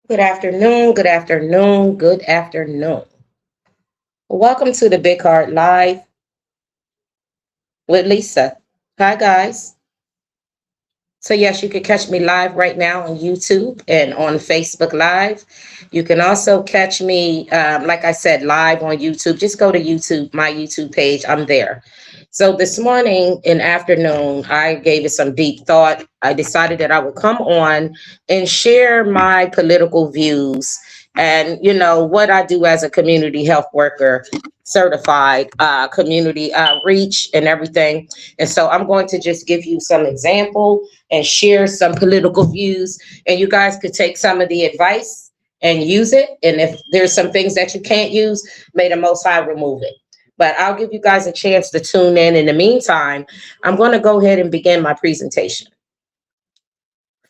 Good afternoon, good afternoon, good afternoon. Welcome to the Big Heart Live with Lisa. Hi, guys. So, yes, you can catch me live right now on YouTube and on Facebook Live. You can also catch me, like I said, live on YouTube. Just go to YouTube, my YouTube page. I'm there. So, this morning and afternoon, I gave it some deep thought. I decided that I would come on and share my political views and, what I do as a community health worker, certified community outreach and everything. And so, I'm going to just give you some example and share some political views. And you guys could take some of the advice and use it. And if there's some things that you can't use, may the Most High remove it. But I'll give you guys a chance to tune in. In the meantime, I'm going to go ahead and begin my presentation.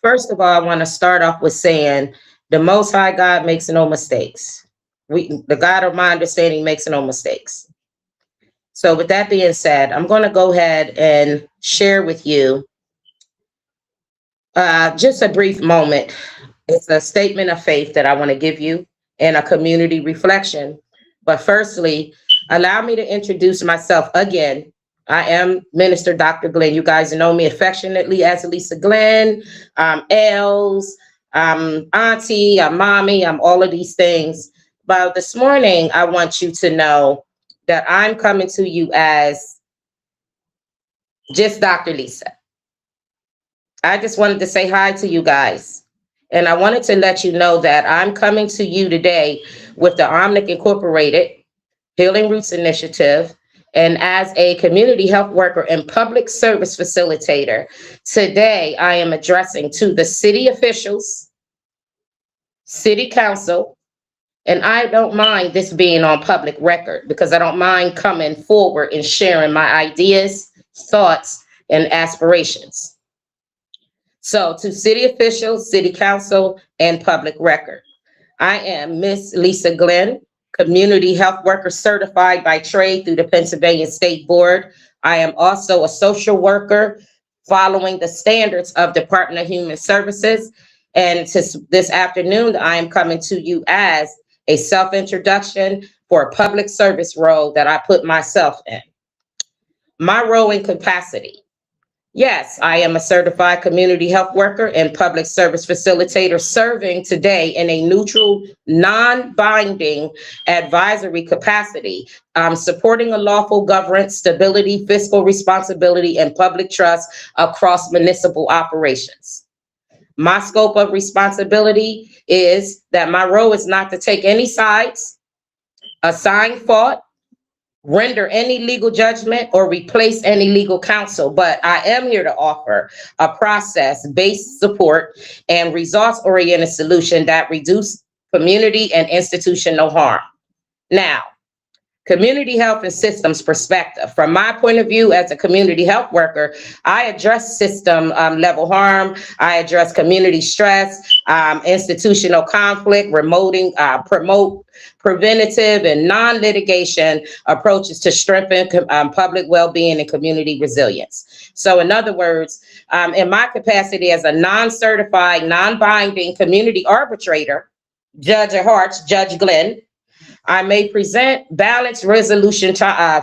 First of all, I want to start off with saying the Most High God makes no mistakes. The God of my understanding makes no mistakes. So with that being said, I'm going to go ahead and share with you just a brief moment. It's a statement of faith that I want to give you and a community reflection. But firstly, allow me to introduce myself again. I am Minister Dr. Glenn. You guys know me affectionately as Lisa Glenn. I'm Els, I'm Auntie, I'm Mommy, I'm all of these things. But this morning, I want you to know that I'm coming to you as just Dr. Lisa. I just wanted to say hi to you guys. And I wanted to let you know that I'm coming to you today with the Omnic Incorporated Healing Roots Initiative and as a community health worker and public service facilitator. Today, I am addressing to the city officials, city council, and I don't mind this being on public record because I don't mind coming forward and sharing my ideas, thoughts, and aspirations. So to city officials, city council, and public record, I am Miss Lisa Glenn, community health worker certified by trade through the Pennsylvania State Board. I am also a social worker following the standards of Department of Human Services. And this afternoon, I am coming to you as a self-introduction for a public service role that I put myself in. My role and capacity. Yes, I am a certified community health worker and public service facilitator serving today in a neutral, non-binding advisory capacity, supporting a lawful governance, stability, fiscal responsibility, and public trust across municipal operations. My scope of responsibility is that my role is not to take any sides, assign fault, render any legal judgment, or replace any legal counsel, but I am here to offer a process-based support and results-oriented solution that reduce community and institutional harm. Now, community health and systems perspective. From my point of view as a community health worker, I address system level harm. I address community stress, institutional conflict, promote preventative and non-litigation approaches to strengthen public well-being and community resilience. So in other words, in my capacity as a non-certified, non-binding community arbitrator, Judge at Hearts, Judge Glenn, I may present balanced resolution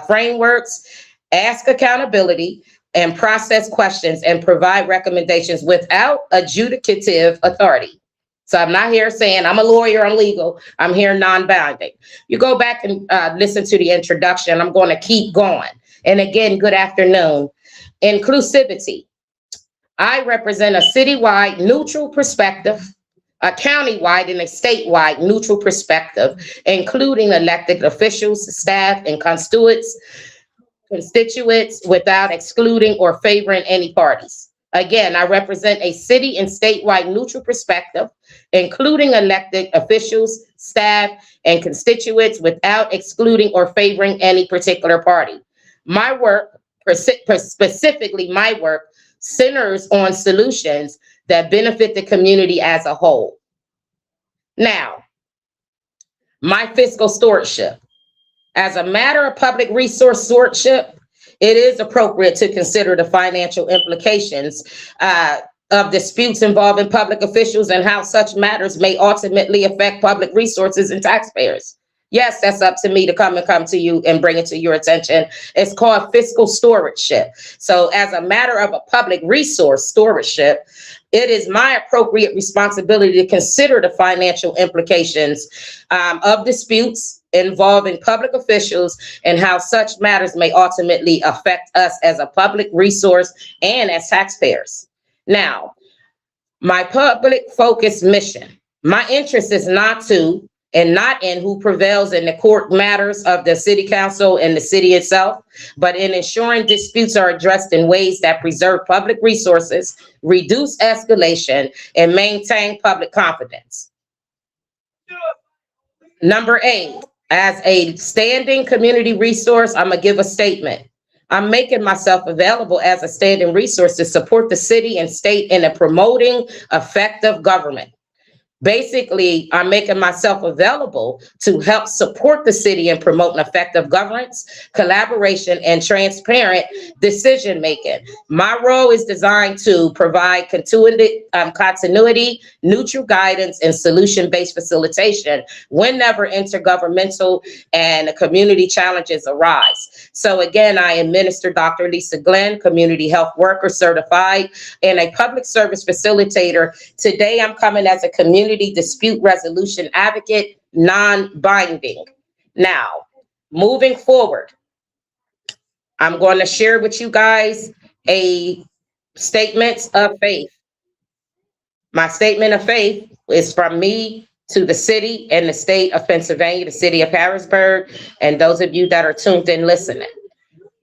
frameworks, ask accountability, and process questions and provide recommendations without adjudicative authority. So I'm not here saying I'm a lawyer, I'm legal. I'm here non-binding. You go back and listen to the introduction. I'm going to keep going. And again, good afternoon. Inclusivity. I represent a citywide neutral perspective, a countywide and a statewide neutral perspective, including elected officials, staff, and constituents without excluding or favoring any parties. Again, I represent a city and statewide neutral perspective, including elected officials, staff, and constituents without excluding or favoring any particular party. My work, specifically my work, centers on solutions that benefit the community as a whole. Now, my fiscal stewardship. As a matter of public resource stewardship, it is appropriate to consider the financial implications of disputes involving public officials and how such matters may ultimately affect public resources and taxpayers. Yes, that's up to me to come to you and bring it to your attention. It's called fiscal stewardship. So as a matter of a public resource stewardship, it is my appropriate responsibility to consider the financial implications of disputes involving public officials and how such matters may ultimately affect us as a public resource and as taxpayers. Now, my public focused mission, my interest is not to and not in who prevails in the court matters of the city council and the city itself, but in ensuring disputes are addressed in ways that preserve public resources, reduce escalation, and maintain public confidence. Number 8, as a standing community resource, I'm gonna give a statement. I'm making myself available as a standing resource to support the city and state in promoting effective government. Basically, I'm making myself available to help support the city in promoting effective governance, collaboration, and transparent decision-making. My role is designed to provide continuity, neutral guidance, and solution-based facilitation whenever intergovernmental and community challenges arise. So again, I am Minister Dr. Lisa Glenn, community health worker certified, and a public service facilitator. Today, I'm coming as a community dispute resolution advocate, non-binding. Now, moving forward, I'm going to share with you guys a statement of faith. My statement of faith is from me to the city and the state of Pennsylvania, the city of Harrisburg, and those of you that are tuned in listening.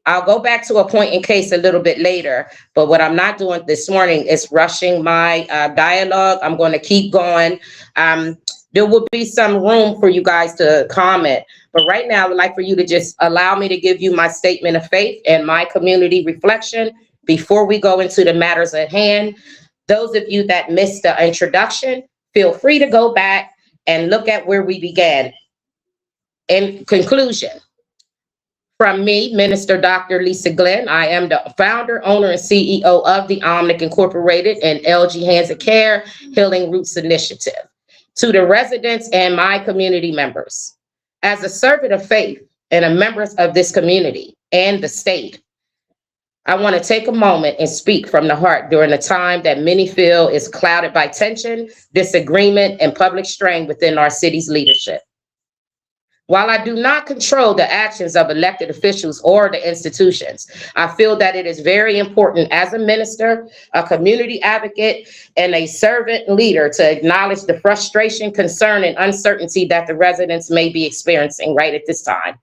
I'll go back to a point in case a little bit later, but what I'm not doing this morning is rushing my dialogue. I'm going to keep going. There will be some room for you guys to comment, but right now I would like for you to just allow me to give you my statement of faith and my community reflection before we go into the matters at hand. Those of you that missed the introduction, feel free to go back and look at where we began. In conclusion, from me, Minister Dr. Lisa Glenn, I am the founder, owner, and CEO of the Omnic Incorporated and LG Hands of Care Healing Roots Initiative. To the residents and my community members, as a servant of faith and a member of this community and the state, I want to take a moment and speak from the heart during a time that many feel is clouded by tension, disagreement, and public strain within our city's leadership. While I do not control the actions of elected officials or the institutions, I feel that it is very important as a minister, a community advocate, and a servant leader to acknowledge the frustration, concern, and uncertainty that the residents may be experiencing right at this time.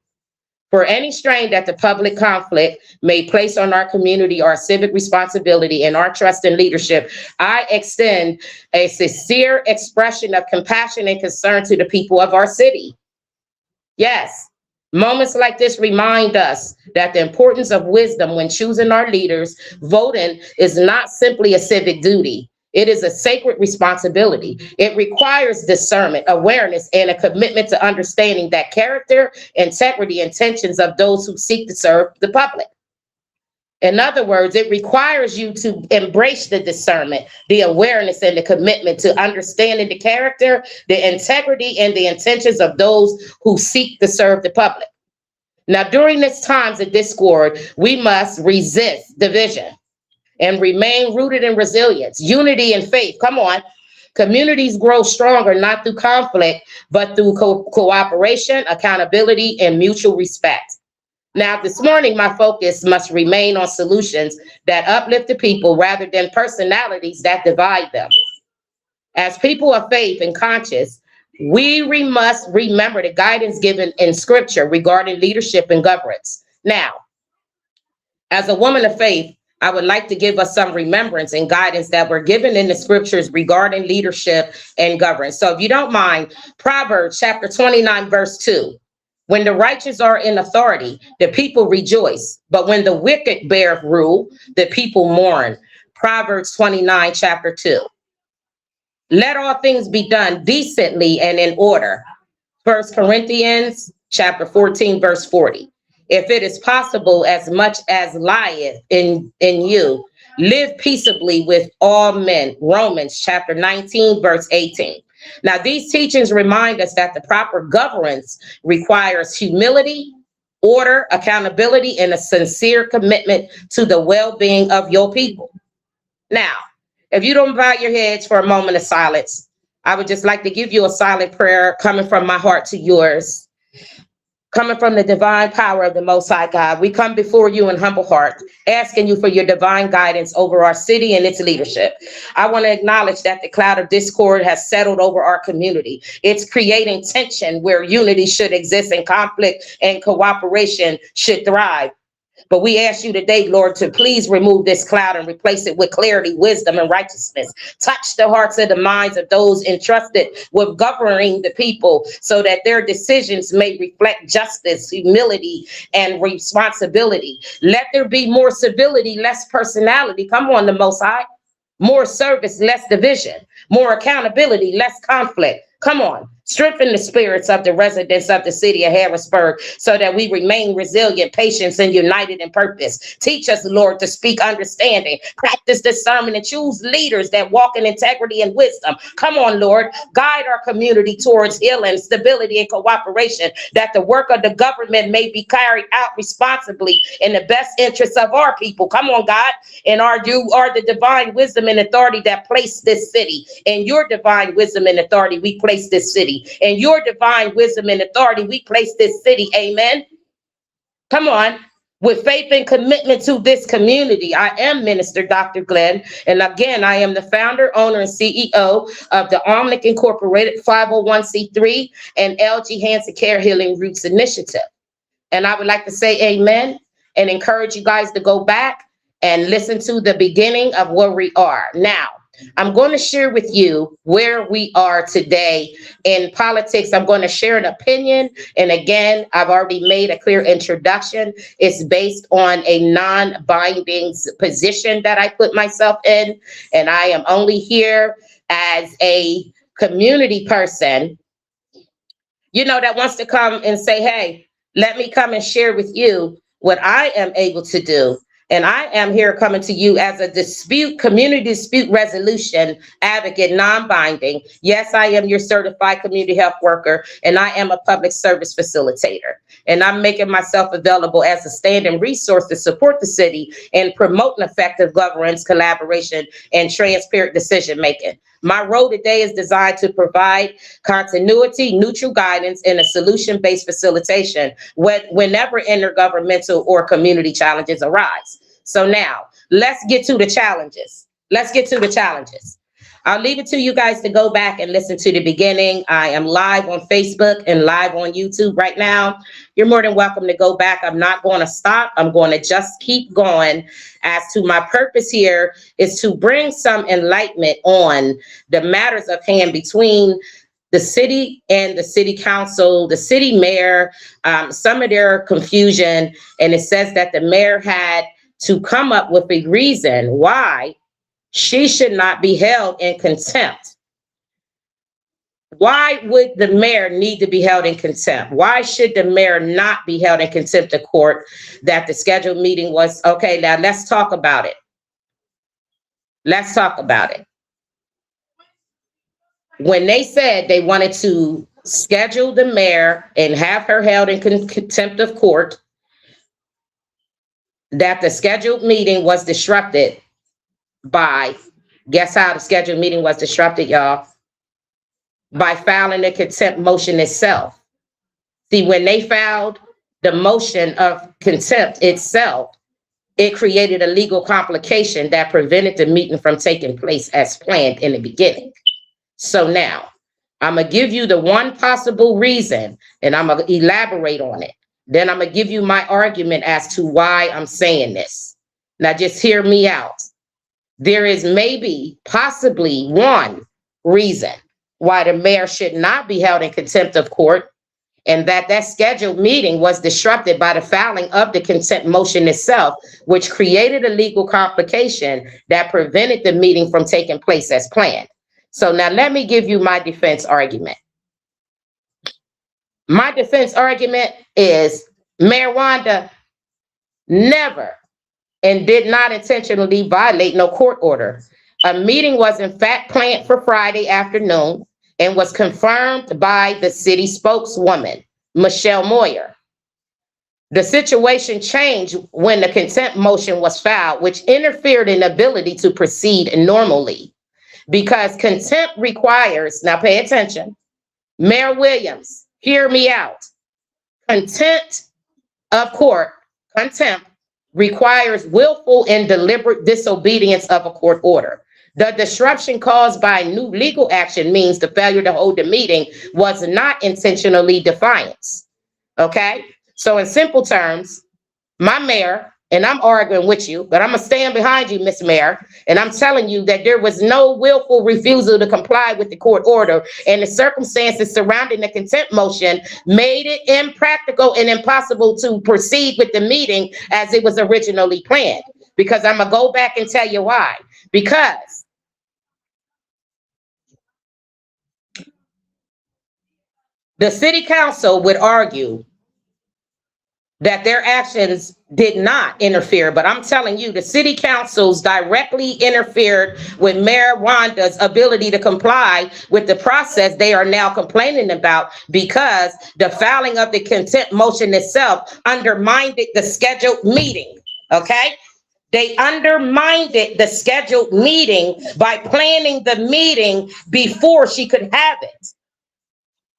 For any strain that the public conflict may place on our community, our civic responsibility, and our trust in leadership, I extend a sincere expression of compassion and concern to the people of our city. Yes, moments like this remind us that the importance of wisdom when choosing our leaders. Voting is not simply a civic duty. It is a sacred responsibility. It requires discernment, awareness, and a commitment to understanding that character, integrity, intentions of those who seek to serve the public. In other words, it requires you to embrace the discernment, the awareness, and the commitment to understanding the character, the integrity, and the intentions of those who seek to serve the public. Now, during these times of discord, we must resist division and remain rooted in resilience, unity, and faith. Come on. Communities grow stronger, not through conflict, but through cooperation, accountability, and mutual respect. Now, this morning, my focus must remain on solutions that uplift the people rather than personalities that divide them. As people of faith and conscience, we must remember the guidance given in scripture regarding leadership and governance. Now, as a woman of faith, I would like to give us some remembrance and guidance that were given in the scriptures regarding leadership and governance. So if you don't mind, Proverbs chapter 29, verse 2. When the righteous are in authority, the people rejoice. But when the wicked bear rule, the people mourn. Proverbs 29, chapter 2. Let all things be done decently and in order. 1 Corinthians chapter 14, verse 40. If it is possible, as much as lieth in you, Live peaceably with all men. Romans chapter 19, verse 18. Now, these teachings remind us that the proper governance requires humility, order, accountability, and a sincere commitment to the well-being of your people. Now, if you don't bow your heads for a moment of silence, I would just like to give you a silent prayer coming from my heart to yours, coming from the divine power of the Most High God. We come before you in humble heart, asking you for your divine guidance over our city and its leadership. I want to acknowledge that the cloud of discord has settled over our community. It's creating tension where unity should exist and conflict and cooperation should thrive. But we ask you today, Lord, to please remove this cloud and replace it with clarity, wisdom, and righteousness. Touch the hearts and the minds of those entrusted with governing the people so that their decisions may reflect justice, humility, and responsibility. Let there be more civility, less personality. Come on, the Most High. More service, less division. More accountability, less conflict. Come on, strengthen the spirits of the residents of the city of Harrisburg so that we remain resilient, patient, and united in purpose. Teach us, Lord, to speak understanding, practice discernment, and choose leaders that walk in integrity and wisdom. Come on, Lord, guide our community towards healing, stability, and cooperation, that the work of the government may be carried out responsibly in the best interests of our people. Come on, God, and you are the divine wisdom and authority that placed this city. In your divine wisdom and authority, we place this city. In your divine wisdom and authority, we place this city. Amen. Come on. With faith and commitment to this community, I am Minister Dr. Glenn. And again, I am the founder, owner, and CEO of the Omnic Incorporated 501c3 and LG Hansen Care Healing Roots Initiative. And I would like to say amen and encourage you guys to go back and listen to the beginning of where we are now. I'm going to share with you where we are today in politics. I'm going to share an opinion. And again, I've already made a clear introduction. It's based on a non-binding position that I put myself in. And I am only here as a community person, that wants to come and say, hey, let me come and share with you what I am able to do. And I am here coming to you as a community dispute resolution advocate, non-binding. Yes, I am your certified community health worker, and I am a public service facilitator. And I'm making myself available as a standing resource to support the city and promote an effective governance, collaboration, and transparent decision-making. My role today is designed to provide continuity, neutral guidance, and a solution-based facilitation whenever intergovernmental or community challenges arise. So now, let's get to the challenges. I'll leave it to you guys to go back and listen to the beginning. I am live on Facebook and live on YouTube right now. You're more than welcome to go back. I'm not going to stop. I'm going to just keep going. As to my purpose here is to bring some enlightenment on the matters of hand between the city and the city council, the city mayor, some of their confusion. And it says that the mayor had to come up with a reason why she should not be held in contempt. Why would the mayor need to be held in contempt? Why should the mayor not be held in contempt of court? That the scheduled meeting was, okay, now let's talk about it. When they said they wanted to schedule the mayor and have her held in contempt of court, that the scheduled meeting was disrupted by, guess how the scheduled meeting was disrupted, y'all? By filing the contempt motion itself. See, when they filed the motion of contempt itself, it created a legal complication that prevented the meeting from taking place as planned in the beginning. So now, I'm going to give you the one possible reason, and I'm going to elaborate on it. Then I'm going to give you my argument as to why I'm saying this. Now, just hear me out. There is possibly one reason why the mayor should not be held in contempt of court, and that scheduled meeting was disrupted by the filing of the contempt motion itself, which created a legal complication that prevented the meeting from taking place as planned. So now let me give you my defense argument. My defense argument is Mayor Wanda never and did not intentionally violate no court order. A meeting was in fact planned for Friday afternoon and was confirmed by the city spokeswoman, Michelle Moyer. The situation changed when the contempt motion was filed, which interfered in the ability to proceed normally. Because contempt requires, now pay attention, Mayor Williams, hear me out. Contempt of court, contempt requires willful and deliberate disobedience of a court order. The disruption caused by new legal action means the failure to hold the meeting was not intentionally defiance. Okay? So in simple terms, my mayor, and I'm arguing with you, but I'm gonna stand behind you, Miss Mayor, and I'm telling you that there was no willful refusal to comply with the court order, and the circumstances surrounding the contempt motion made it impractical and impossible to proceed with the meeting as it was originally planned. Because I'm gonna go back and tell you why. Because the city council would argue that their actions did not interfere, but I'm telling you, the city councils directly interfered with Mayor Wanda's ability to comply with the process they are now complaining about, because the filing of the contempt motion itself undermined the scheduled meeting, okay? They undermined the scheduled meeting by planning the meeting before she could have it.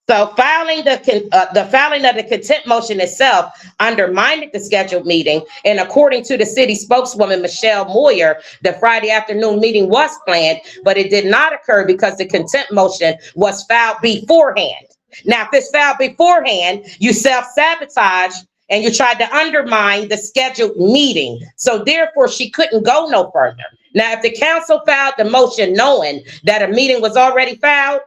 So filing the filing of the contempt motion itself undermined the scheduled meeting, and according to the city spokeswoman Michelle Moyer, the Friday afternoon meeting was planned, but it did not occur because the contempt motion was filed beforehand. Now, if it's filed beforehand, you self-sabotage and you tried to undermine the scheduled meeting. So therefore, she couldn't go no further. Now, if the council filed the motion knowing that a meeting was already filed,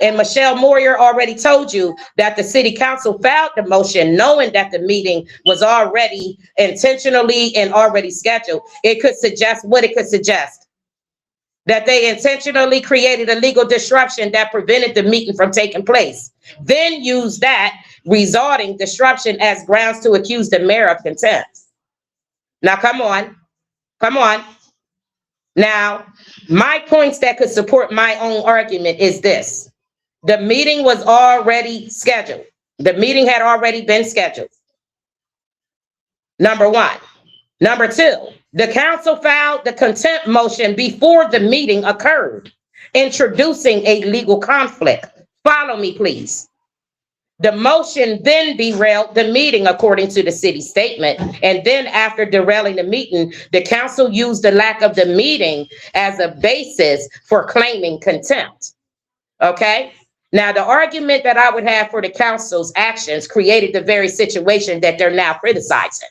and Michelle Moyer already told you that the city council filed the motion knowing that the meeting was already intentionally and already scheduled, it could suggest what it could suggest. That they intentionally created a legal disruption that prevented the meeting from taking place. Then use that resulting disruption as grounds to accuse the mayor of contempt. Now, come on. Now, my points that could support my own argument is this. The meeting was already scheduled. The meeting had already been scheduled. Number one. Number two, the council filed the contempt motion before the meeting occurred, introducing a legal conflict. Follow me, please. The motion then derailed the meeting, according to the city statement. And then after derailing the meeting, the council used the lack of the meeting as a basis for claiming contempt. Okay? Now, the argument that I would have for the council's actions created the very situation that they're now criticizing.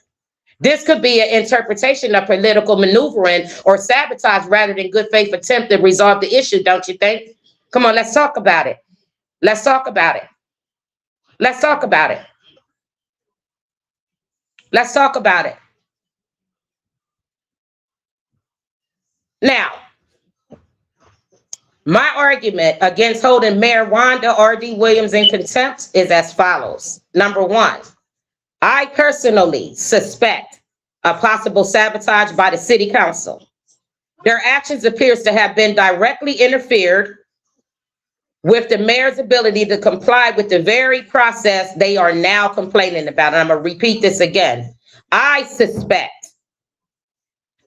This could be an interpretation of political maneuvering or sabotage rather than good faith attempt to resolve the issue, don't you think? Come on, let's talk about it. Let's talk about it. Let's talk about it. Let's talk about it. Now, my argument against holding Mayor Wanda R.D. Williams in contempt is as follows. Number one, I personally suspect a possible sabotage by the city council. Their actions appears to have been directly interfered with the mayor's ability to comply with the very process they are now complaining about. And I'm going to repeat this again. I suspect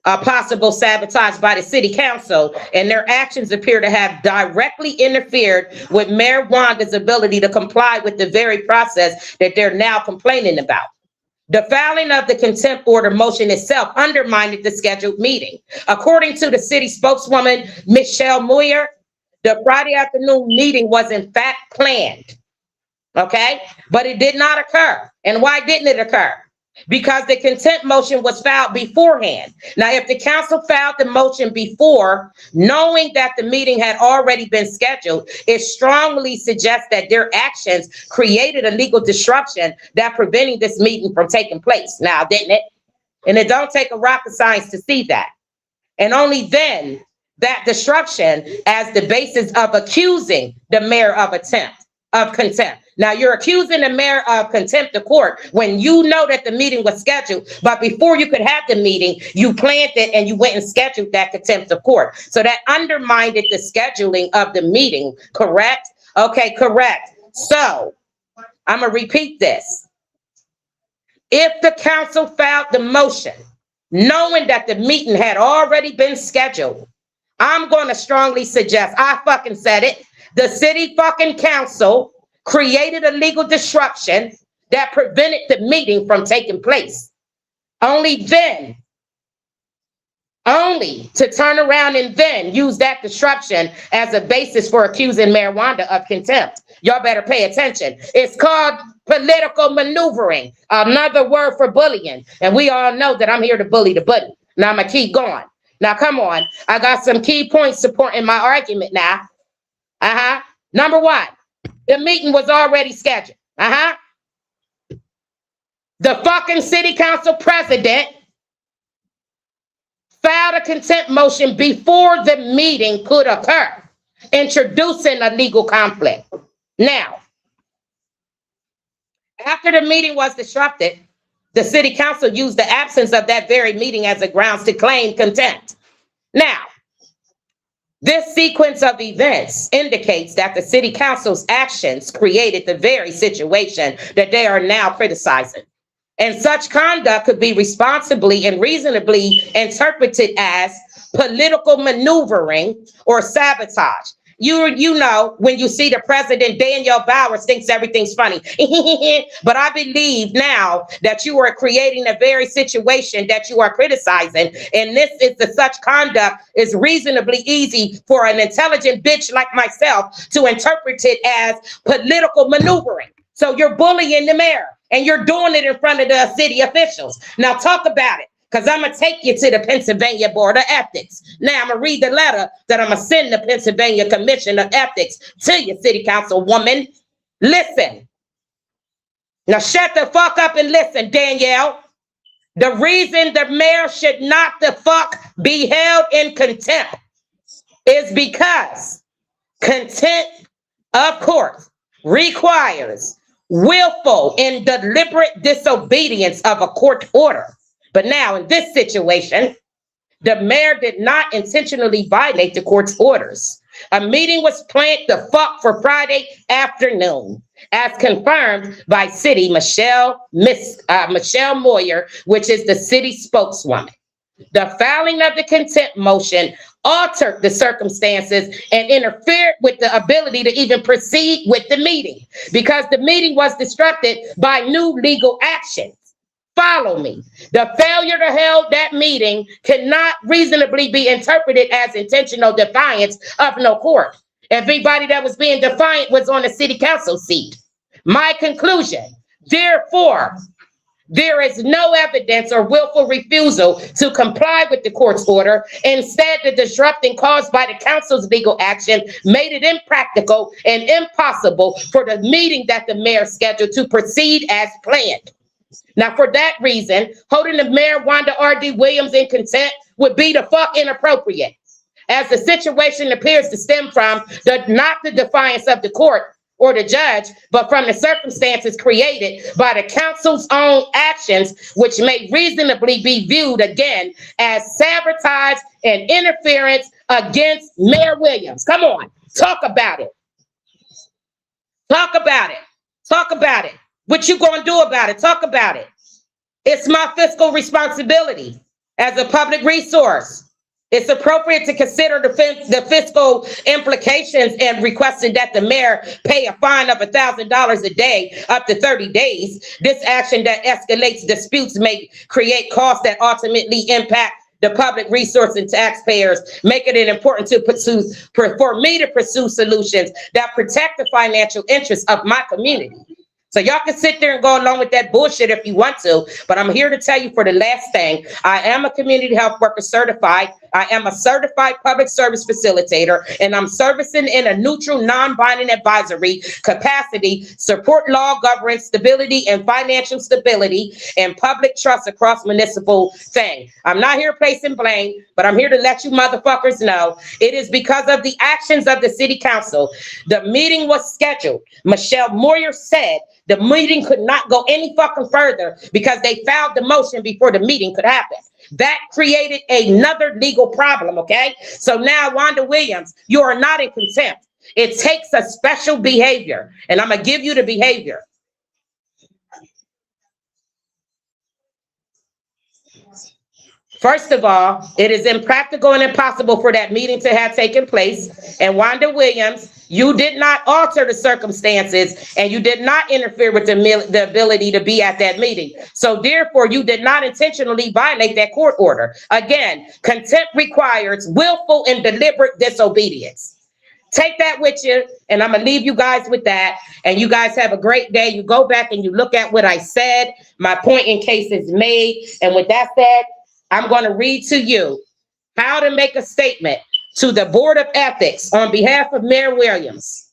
a possible sabotage by the city council, and their actions appear to have directly interfered with Mayor Wanda's ability to comply with the very process that they're now complaining about. The filing of the contempt order motion itself undermined the scheduled meeting. According to the city spokeswoman, Michelle Moyer, the Friday afternoon meeting was in fact planned, okay? But it did not occur. And why didn't it occur? Because the contempt motion was filed beforehand. Now, if the council filed the motion before, knowing that the meeting had already been scheduled, it strongly suggests that their actions created a legal disruption that prevented this meeting from taking place. Now, didn't it? And it don't take a rocket science to see that. And only then that disruption as the basis of accusing the mayor of contempt. Now you're accusing the mayor of contempt of court when you know that the meeting was scheduled, but before you could have the meeting, you planned it and you went and scheduled that contempt of court. So that undermined the scheduling of the meeting, correct? Okay, correct. So I'm gonna repeat this. If the council filed the motion, knowing that the meeting had already been scheduled, I'm gonna strongly suggest, I fucking said it, the city fucking council created a legal disruption that prevented the meeting from taking place. Only to turn around and then use that disruption as a basis for accusing Mayor Wanda of contempt. Y'all better pay attention. It's called political maneuvering, another word for bullying. And we all know that I'm here to bully the buddy. Now I'm gonna keep going. Now come on, I got some key points supporting my argument now. Number one, the meeting was already scheduled. The fucking city council president filed a contempt motion before the meeting could occur, introducing a legal conflict. Now, after the meeting was disrupted, the city council used the absence of that very meeting as a grounds to claim contempt. Now, this sequence of events indicates that the city council's actions created the very situation that they are now criticizing. And such conduct could be responsibly and reasonably interpreted as political maneuvering or sabotage. You know, when you see the president, Daniel Bowers thinks everything's funny. But I believe now that you are creating a very situation that you are criticizing. And this is the such conduct is reasonably easy for an intelligent bitch like myself to interpret it as political maneuvering. So you're bullying the mayor and you're doing it in front of the city officials. Now talk about it. Because I'm going to take you to the Pennsylvania Board of Ethics. Now, I'm going to read the letter that I'm going to send the Pennsylvania Commission of Ethics to you, City Council woman. Listen. Now, shut the fuck up and listen, Danielle. The reason the mayor should not the fuck be held in contempt is because contempt of court requires willful and deliberate disobedience of a court order. But now in this situation, the mayor did not intentionally violate the court's orders. A meeting was planned the fuck for Friday afternoon, as confirmed by city Michelle Moyer, which is the city spokeswoman. The filing of the contempt motion altered the circumstances and interfered with the ability to even proceed with the meeting because the meeting was disrupted by new legal actions. Follow me. The failure to hold that meeting cannot reasonably be interpreted as intentional defiance of no court. Everybody that was being defiant was on the city council seat. My conclusion, therefore, there is no evidence or willful refusal to comply with the court's order. Instead, the disrupting caused by the council's legal action made it impractical and impossible for the meeting that the mayor scheduled to proceed as planned. Now, for that reason, holding the mayor, Wanda R.D. Williams, in contempt would be the fuck inappropriate, as the situation appears to stem from not the defiance of the court or the judge, but from the circumstances created by the council's own actions, which may reasonably be viewed again as sabotage and interference against Mayor Williams. Come on, talk about it. Talk about it. Talk about it. What you gonna do about it? Talk about it. It's my fiscal responsibility as a public resource. It's appropriate to consider the fiscal implications and requesting that the mayor pay a fine of $1,000 a day up to 30 days. This action that escalates disputes may create costs that ultimately impact the public resource and taxpayers, making it important for me to pursue solutions that protect the financial interests of my community. So y'all can sit there and go along with that bullshit if you want to, but I'm here to tell you for the last thing, I am a community health worker certified. I am a certified public service facilitator, and I'm servicing in a neutral, non-binding advisory capacity, support law, governance, stability, and financial stability, and public trust across municipal thing. I'm not here placing blame, but I'm here to let you motherfuckers know it is because of the actions of the city council. The meeting was scheduled. Michelle Moyer said the meeting could not go any fucking further because they filed the motion before the meeting could happen. That created another legal problem, okay? So now, Wanda Williams, you are not in contempt. It takes a special behavior, and I'm going to give you the behavior. First of all, it is impractical and impossible for that meeting to have taken place. And Wanda Williams, you did not alter the circumstances, and you did not interfere with the ability to be at that meeting. So therefore, you did not intentionally violate that court order. Again, contempt requires willful and deliberate disobedience. Take that with you, and I'm gonna leave you guys with that. And you guys have a great day. You go back and you look at what I said. My point in case is made. And with that said, I'm going to read to you how to make a statement to the Board of Ethics on behalf of Mayor Williams.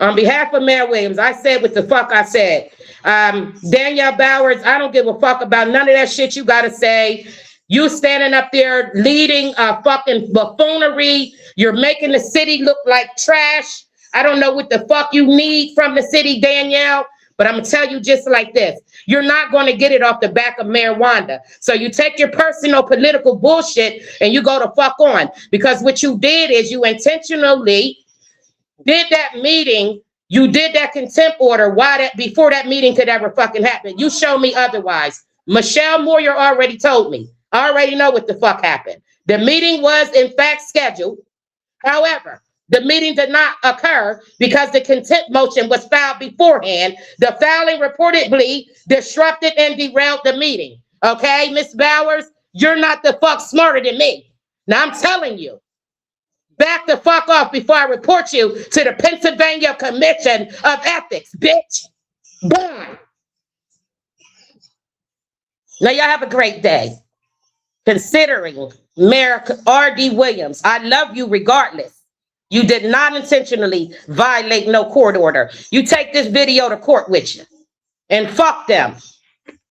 On behalf of Mayor Williams, I said what the fuck I said. Danielle Bowers, I don't give a fuck about none of that shit you got to say. You standing up there leading a fucking buffoonery. You're making the city look like trash. I don't know what the fuck you need from the city, Danielle. But I'm going to tell you just like this. You're not going to get it off the back of Mayor Wanda. So you take your personal political bullshit and you go to fuck on. Because what you did is you intentionally did that meeting. You did that contempt order before that meeting could ever fucking happen. You show me otherwise. Michelle Moyer already told me. I already know what the fuck happened. The meeting was in fact scheduled. However, the meeting did not occur because the contempt motion was filed beforehand. The filing reportedly disrupted and derailed the meeting. Okay, Miss Bowers, you're not the fuck smarter than me. Now I'm telling you, back the fuck off before I report you to the Pennsylvania Commission of Ethics, bitch. Bye. Now y'all have a great day. Considering Mayor R.D. Williams, I love you regardless. You did not intentionally violate no court order. You take this video to court with you and fuck them.